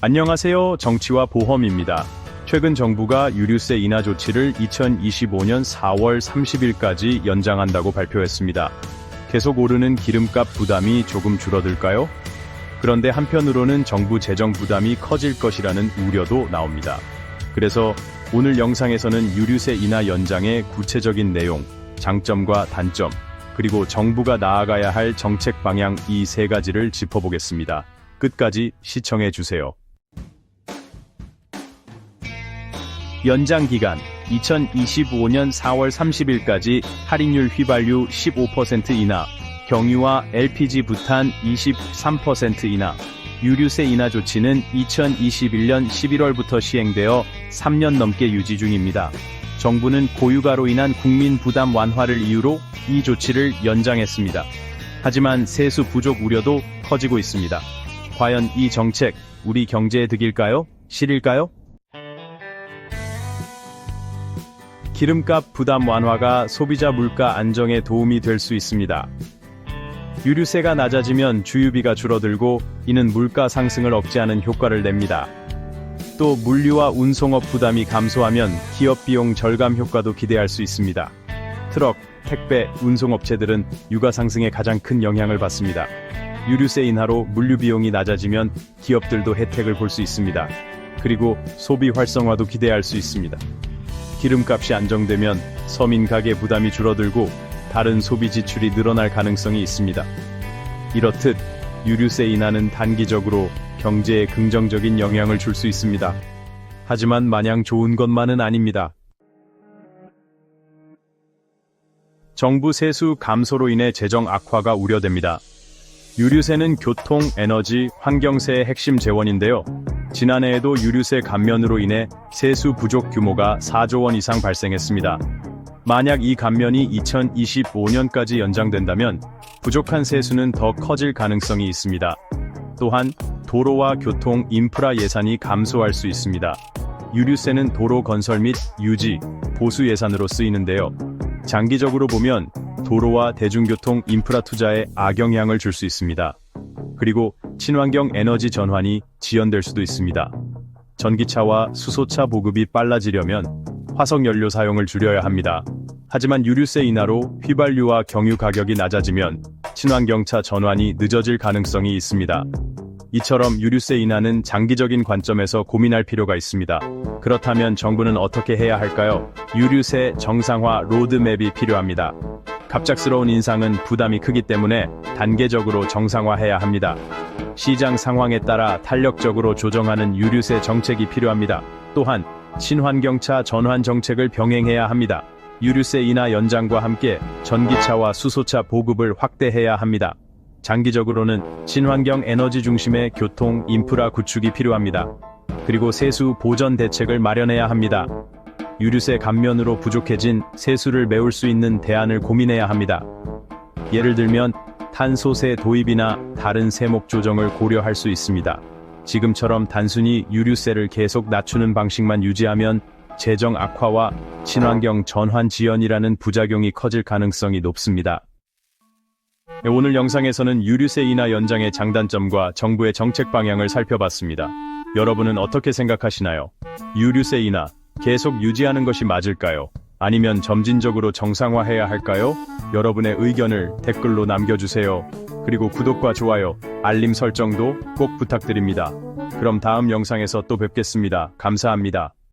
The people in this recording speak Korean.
안녕하세요. 정치와 보험입니다. 최근 정부가 유류세 인하 조치를 2025년 4월 30일까지 연장한다고 발표했습니다. 계속 오르는 기름값 부담이 조금 줄어들까요? 그런데 한편으로는 정부 재정 부담이 커질 것이라는 우려도 나옵니다. 그래서 오늘 영상에서는 유류세 인하 연장의 구체적인 내용, 장점과 단점, 그리고 정부가 나아가야 할 정책 방향 이 세 가지를 짚어보겠습니다. 끝까지 시청해주세요. 연장 기간 2025년 4월 30일까지 할인율 휘발유 15% 인하, 경유와 LPG 부탄 23% 인하, 유류세 인하 조치는 2021년 11월부터 시행되어 3년 넘게 유지 중입니다. 정부는 고유가로 인한 국민 부담 완화를 이유로 이 조치를 연장했습니다. 하지만 세수 부족 우려도 커지고 있습니다. 과연 이 정책, 우리 경제에 득일까요? 실일까요? 기름값 부담 완화가 소비자 물가 안정에 도움이 될 수 있습니다. 유류세가 낮아지면 주유비가 줄어들고 이는 물가 상승을 억제하는 효과를 냅니다. 또 물류와 운송업 부담이 감소하면 기업 비용 절감 효과도 기대할 수 있습니다. 트럭, 택배, 운송업체들은 유가 상승에 가장 큰 영향을 받습니다. 유류세 인하로 물류 비용이 낮아지면 기업들도 혜택을 볼 수 있습니다. 그리고 소비 활성화도 기대할 수 있습니다. 기름값이 안정되면 서민 가계 부담이 줄어들고 다른 소비 지출이 늘어날 가능성이 있습니다. 이렇듯 유류세 인하는 단기적으로 경제에 긍정적인 영향을 줄 수 있습니다. 하지만 마냥 좋은 것만은 아닙니다. 정부 세수 감소로 인해 재정 악화가 우려됩니다. 유류세는 교통, 에너지, 환경세의 핵심 재원인데요. 지난해에도 유류세 감면으로 인해 세수 부족 규모가 4조 원 이상 발생했습니다. 만약 이 감면이 2025년까지 연장된다면 부족한 세수는 더 커질 가능성이 있습니다. 또한 도로와 교통, 인프라 예산이 감소할 수 있습니다. 유류세는 도로 건설 및 유지, 보수 예산으로 쓰이는데요. 장기적으로 보면 도로와 대중교통 인프라 투자에 악영향을 줄 수 있습니다. 그리고 친환경 에너지 전환이 지연될 수도 있습니다. 전기차와 수소차 보급이 빨라지려면 화석연료 사용을 줄여야 합니다. 하지만 유류세 인하로 휘발유와 경유 가격이 낮아지면 친환경차 전환이 늦어질 가능성이 있습니다. 이처럼 유류세 인하는 장기적인 관점에서 고민할 필요가 있습니다. 그렇다면 정부는 어떻게 해야 할까요? 유류세 정상화 로드맵이 필요합니다. 갑작스러운 인상은 부담이 크기 때문에 단계적으로 정상화해야 합니다. 시장 상황에 따라 탄력적으로 조정하는 유류세 정책이 필요합니다. 또한 친환경차 전환 정책을 병행해야 합니다. 유류세 인하 연장과 함께 전기차와 수소차 보급을 확대해야 합니다. 장기적으로는 친환경 에너지 중심의 교통, 인프라 구축이 필요합니다. 그리고 세수 보전 대책을 마련해야 합니다. 유류세 감면으로 부족해진 세수를 메울 수 있는 대안을 고민해야 합니다. 예를 들면 탄소세 도입이나 다른 세목 조정을 고려할 수 있습니다. 지금처럼 단순히 유류세를 계속 낮추는 방식만 유지하면 재정 악화와 친환경 전환 지연이라는 부작용이 커질 가능성이 높습니다. 오늘 영상에서는 유류세 인하 연장의 장단점과 정부의 정책 방향을 살펴봤습니다. 여러분은 어떻게 생각하시나요? 유류세 인하 계속 유지하는 것이 맞을까요? 아니면 점진적으로 정상화해야 할까요? 여러분의 의견을 댓글로 남겨주세요. 그리고 구독과 좋아요, 알림 설정도 꼭 부탁드립니다. 그럼 다음 영상에서 또 뵙겠습니다. 감사합니다.